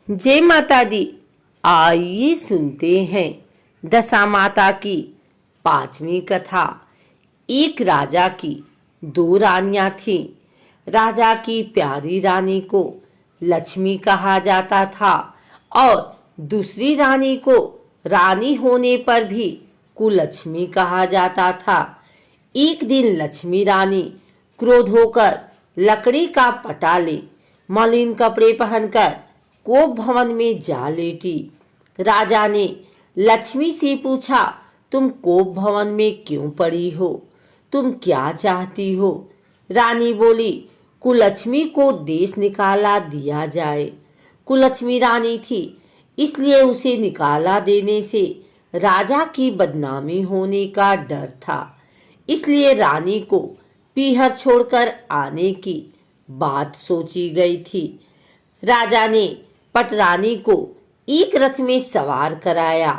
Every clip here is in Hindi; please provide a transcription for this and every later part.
जय माता दी। आइए सुनते हैं दशा माता की पांचवी कथा। एक राजा की दो रानियां थीं। राजा की प्यारी रानी को लक्ष्मी कहा जाता था और दूसरी रानी को रानी होने पर भी कुलक्ष्मी कहा जाता था। एक दिन लक्ष्मी रानी क्रोध होकर लकड़ी का पटा ले मलिन कपड़े पहनकर कोप भवन में जा लेटी। राजा ने लक्ष्मी से पूछा, तुम कोप भवन में क्यों पड़ी हो? तुम क्या चाहती हो? रानी बोली, कुलक्ष्मी को देश निकाला दिया जाए। कुलक्ष्मी रानी थी, इसलिए उसे निकाला देने से राजा की बदनामी होने का डर था। इसलिए रानी को पीहर छोड़कर आने की बात सोची गई थी। राजा ने पटरानी को एक रथ में सवार कराया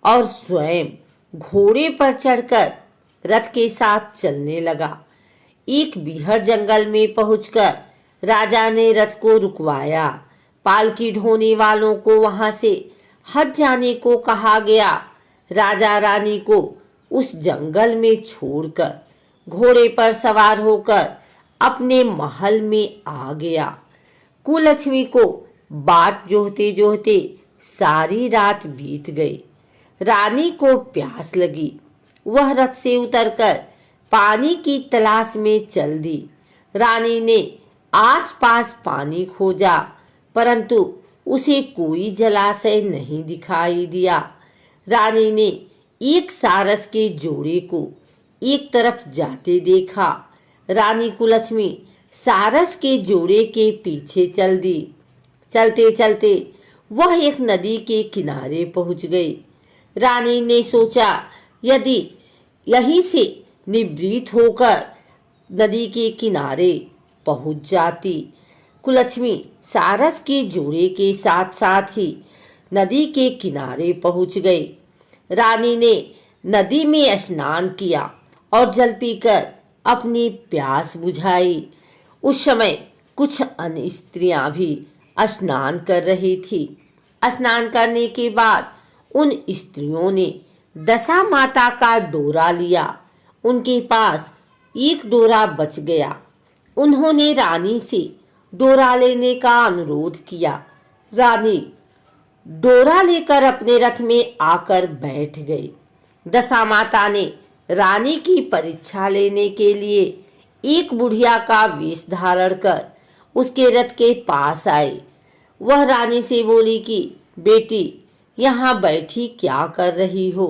और स्वयं घोड़े पर चढ़कर रथ के साथ चलने लगा। एक बीहड़ जंगल में पहुंचकर राजा ने रथ को रुकवाया। पालकी ढोने वालों को वहां से हट जाने को कहा गया। राजा रानी को उस जंगल में छोड़कर घोड़े पर सवार होकर अपने महल में आ गया। कुलक्ष्मी को बाट जोहते जोहते सारी रात बीत गई। रानी को प्यास लगी। वह रथ से उतरकर पानी की तलाश में चल दी। रानी ने आसपास पानी खोजा, परंतु उसे कोई जलाशय नहीं दिखाई दिया। रानी ने एक सारस के जोड़े को एक तरफ जाते देखा। रानी कुलक्ष्मी सारस के जोड़े के पीछे चल दी। चलते चलते वह एक नदी के किनारे पहुंच गई। रानी ने सोचा, यदि यहीं से निवृत्त होकर नदी के किनारे पहुंच जाती। कुलक्ष्मी सारस के जोड़े के साथ साथ ही नदी के किनारे पहुंच गई। रानी ने नदी में स्नान किया और जल पीकर अपनी प्यास बुझाई। उस समय कुछ अन्य स्त्रियां भी स्नान कर रही थी। स्नान करने के बाद उन स्त्रियों ने दशा माता का डोरा लिया। उनके पास एक डोरा बच गया। उन्होंने रानी से डोरा लेने का अनुरोध किया। रानी डोरा लेकर अपने रथ में आकर बैठ गई। दशा माता ने रानी की परीक्षा लेने के लिए एक बुढ़िया का वेश धारण कर उसके रथ के पास आई। वह रानी से बोली कि बेटी, यहाँ बैठी क्या कर रही हो?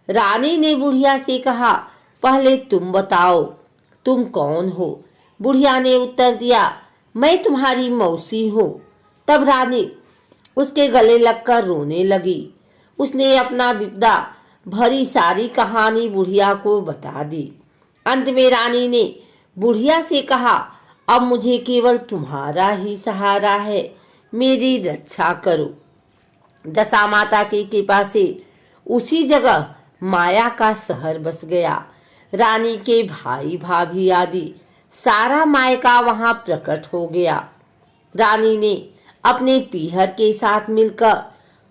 रानी ने बुढ़िया से कहा, पहले तुम बताओ, तुम कौन हो? बुढ़िया ने उत्तर दिया, मैं तुम्हारी मौसी हूँ। तब रानी उसके गले लगकर रोने लगी। उसने अपना विपदा भरी सारी कहानी बुढ़िया को बता दी। अंत में रानी ने बुढ़िया से कहा, अब मुझे केवल तुम्हारा ही सहारा है, मेरी रक्षा करो। दशा माता की कृपा से उसी जगह माया का शहर बस गया। रानी के भाई भाभी आदि सारा मायका वहां प्रकट हो गया। रानी ने अपने पीहर के साथ मिलकर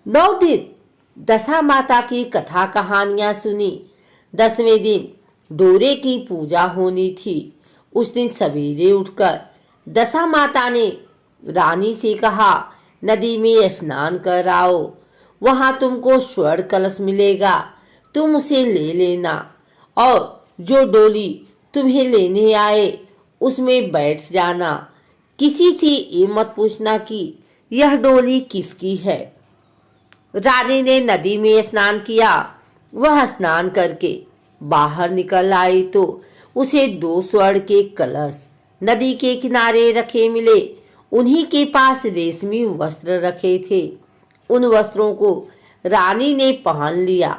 9 दिन दशा माता की कथा कहानियां सुनी। 10वें दिन डोरे की पूजा होनी थी। उस दिन सवेरे उठकर दशा माता ने रानी से कहा, नदी में स्नान कर आओ, वहां तुमको स्वर्ण कलश मिलेगा, तुम उसे ले लेना और जो डोली तुम्हें लेने आए उसमें बैठ जाना। किसी से ये मत पूछना कि यह डोली किसकी है। रानी ने नदी में स्नान किया। वह स्नान करके बाहर निकल आई तो उसे 2 स्वर्ण के कलश नदी के किनारे रखे मिले। उन्हीं के पास रेशमी वस्त्र रखे थे। उन वस्त्रों को रानी ने पहन लिया।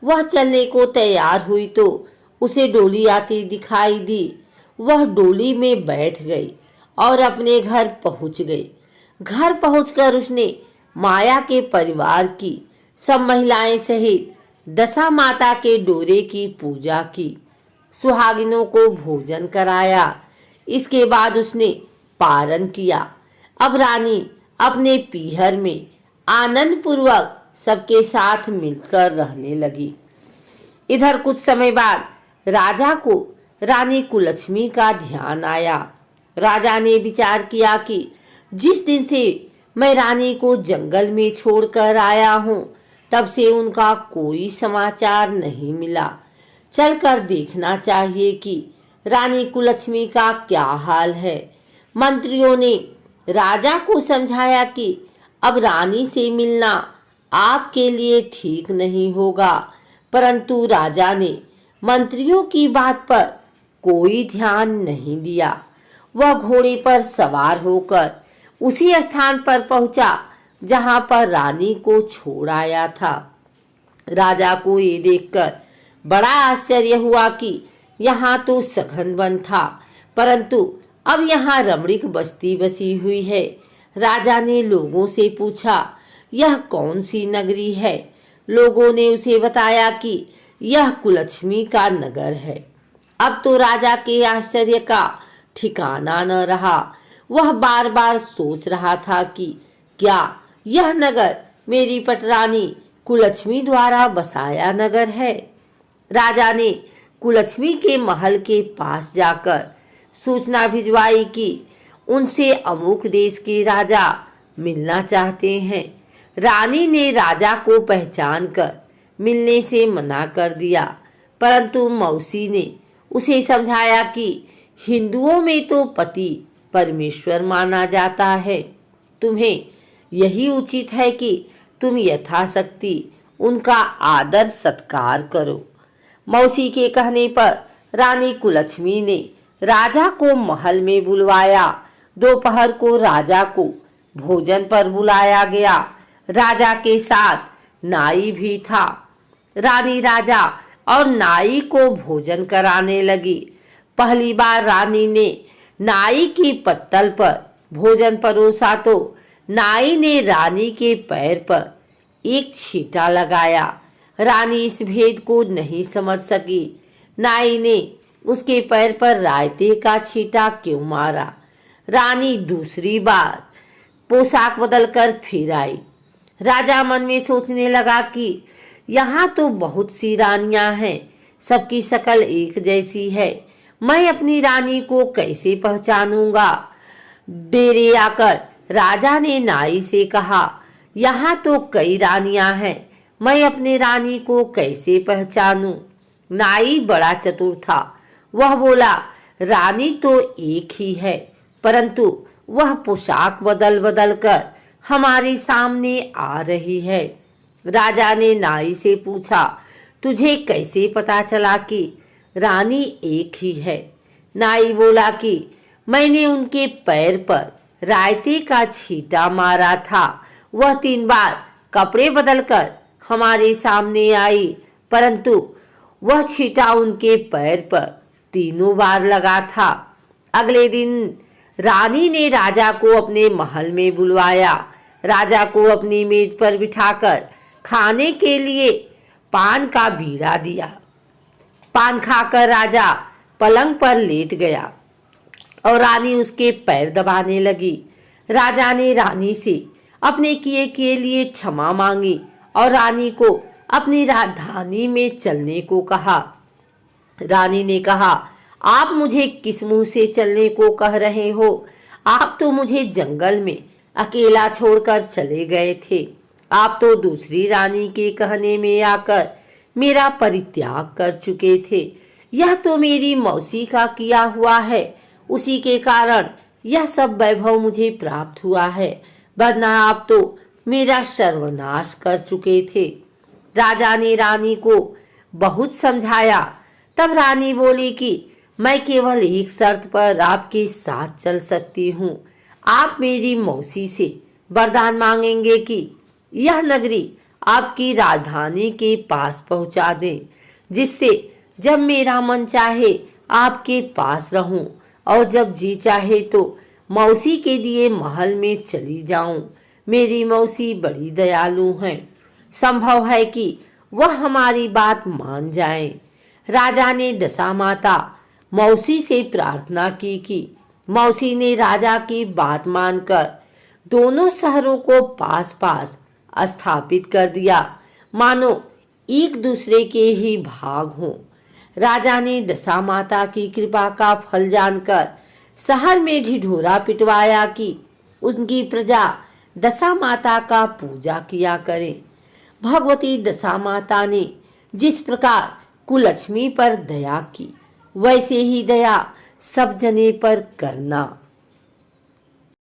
वह चलने को तैयार हुई तो उसे डोली आती दिखाई दी। वह डोली में बैठ गई और अपने घर पहुंच गई। घर पहुंचकर उसने माया के परिवार की सब महिलाएं सहित दशा माता के डोरे की पूजा की। सुहागिनों को भोजन कराया। इसके बाद उसने पारण किया। अब रानी अपने पीहर में आनंद पूर्वक सबके साथ मिलकर रहने लगी। इधर कुछ समय बाद राजा को रानी कुलक्ष्मी का ध्यान आया। राजा ने विचार किया कि जिस दिन से मैं रानी को जंगल में छोड़कर आया हूँ, तब से उनका कोई समाचार नहीं मिला। चलकर देखना चाहिए कि रानी कुलक्ष्मी का क्या हाल है। मंत्रियों ने राजा को समझाया कि अब रानी से मिलना आपके लिए ठीक नहीं होगा, परंतु राजा ने मंत्रियों की बात पर कोई ध्यान नहीं दिया। वह घोड़े पर सवार होकर उसी स्थान पर पहुंचा जहां पर रानी को छोड़ आया था। राजा को ये देखकर बड़ा आश्चर्य हुआ कि यहाँ तो सघन वन था, परंतु अब यहाँ रमणीक बस्ती बसी हुई है। राजा ने लोगों से पूछा, यह कौन सी नगरी है? लोगों ने उसे बताया कि यह कुलक्ष्मी का नगर है। अब तो राजा के आश्चर्य का ठिकाना न रहा। वह बार बार सोच रहा था कि क्या यह नगर मेरी पटरानी कुलक्ष्मी द्वारा बसाया नगर है? राजा ने कुलक्ष्मी के महल के पास जाकर सूचना भिजवाई कि उनसे अमुक देश के राजा मिलना चाहते हैं। रानी ने राजा को पहचान कर मिलने से मना कर दिया, परंतु मौसी ने उसे समझाया कि हिंदुओं में तो पति परमेश्वर माना जाता है। तुम्हें यही उचित है कि तुम यथाशक्ति उनका आदर सत्कार करो। मौसी के कहने पर रानी कुलक्ष्मी ने राजा को महल में बुलवाया। दोपहर को राजा को भोजन पर बुलाया गया। राजा के साथ नाई भी था। रानी राजा और नाई को भोजन कराने लगी। पहली बार रानी ने नाई की पत्तल पर भोजन परोसा तो नाई ने रानी के पैर पर एक छींटा लगाया। रानी इस भेद को नहीं समझ सकी। नाई ने उसके पैर पर रायते का छींटा क्यों मारा? रानी दूसरी बार पोशाक बदलकर फिर आई। राजा मन में सोचने लगा कि यहाँ तो बहुत सी रानियां हैं, सबकी शक्ल एक जैसी है। मैं अपनी रानी को कैसे पहचानूंगा? डेरे आकर राजा ने नाई से कहा, यहाँ तो कई रानियां हैं, मैं अपने रानी को कैसे पहचानूं? नाई बड़ा चतुर था। वह बोला, रानी तो एक ही है, परंतु वह पोशाक बदल बदल कर हमारे सामने आ रही है। राजा ने नाई से पूछा, तुझे कैसे पता चला कि रानी एक ही है? नाई बोला कि मैंने उनके पैर पर रायते का छींटा मारा था। वह 3 बार कपड़े बदलकर हमारे सामने आई, परंतु वह छींटा उनके पैर पर 3 बार लगा था। अगले दिन रानी ने राजा को अपने महल में बुलवाया। राजा को अपनी मेज पर बिठाकर खाने के लिए पान का बीड़ा दिया। पान खाकर राजा पलंग पर लेट गया और रानी उसके पैर दबाने लगी। राजा ने रानी से अपने किए के लिए क्षमा मांगी और रानी को अपनी राजधानी में चलने को कहा। रानी ने कहा, आप मुझे किस मुंह से चलने को कह रहे हो? आप तो मुझे जंगल में अकेला छोड़कर चले गए थे। आप तो दूसरी रानी के कहने में आकर मेरा परित्याग कर चुके थे। यह तो मेरी मौसी का किया हुआ है, उसी के कारण यह सब वैभव मुझे प्राप्त हुआ है, वरना आप तो मेरा सर्वनाश कर चुके थे। राजा ने रानी को बहुत समझाया। तब रानी बोली कि मैं केवल एक शर्त पर आपके साथ चल सकती हूँ। आप मेरी मौसी से वरदान मांगेंगे कि यह नगरी आपकी राजधानी के पास पहुँचा दें, जिससे जब मेरा मन चाहे आपके पास रहूं और जब जी चाहे तो मौसी के दिए महल में चली जाऊं। मेरी मौसी बड़ी दयालु हैं, संभव है कि वह हमारी बात मान जाए। राजा ने दशा माता मौसी से प्रार्थना की कि मौसी ने राजा की बात मानकर दोनों शहरों को पास पास स्थापित कर दिया, मानो एक दूसरे के ही भाग हों। राजा ने दशा माता की कृपा का फल जानकर शहर में ढिढोरा पिटवाया कि उनकी प्रजा दशा माता का पूजा किया करे। भगवती दशा माता ने जिस प्रकार कुलक्ष्मी पर दया की, वैसे ही दया सब जने पर करना।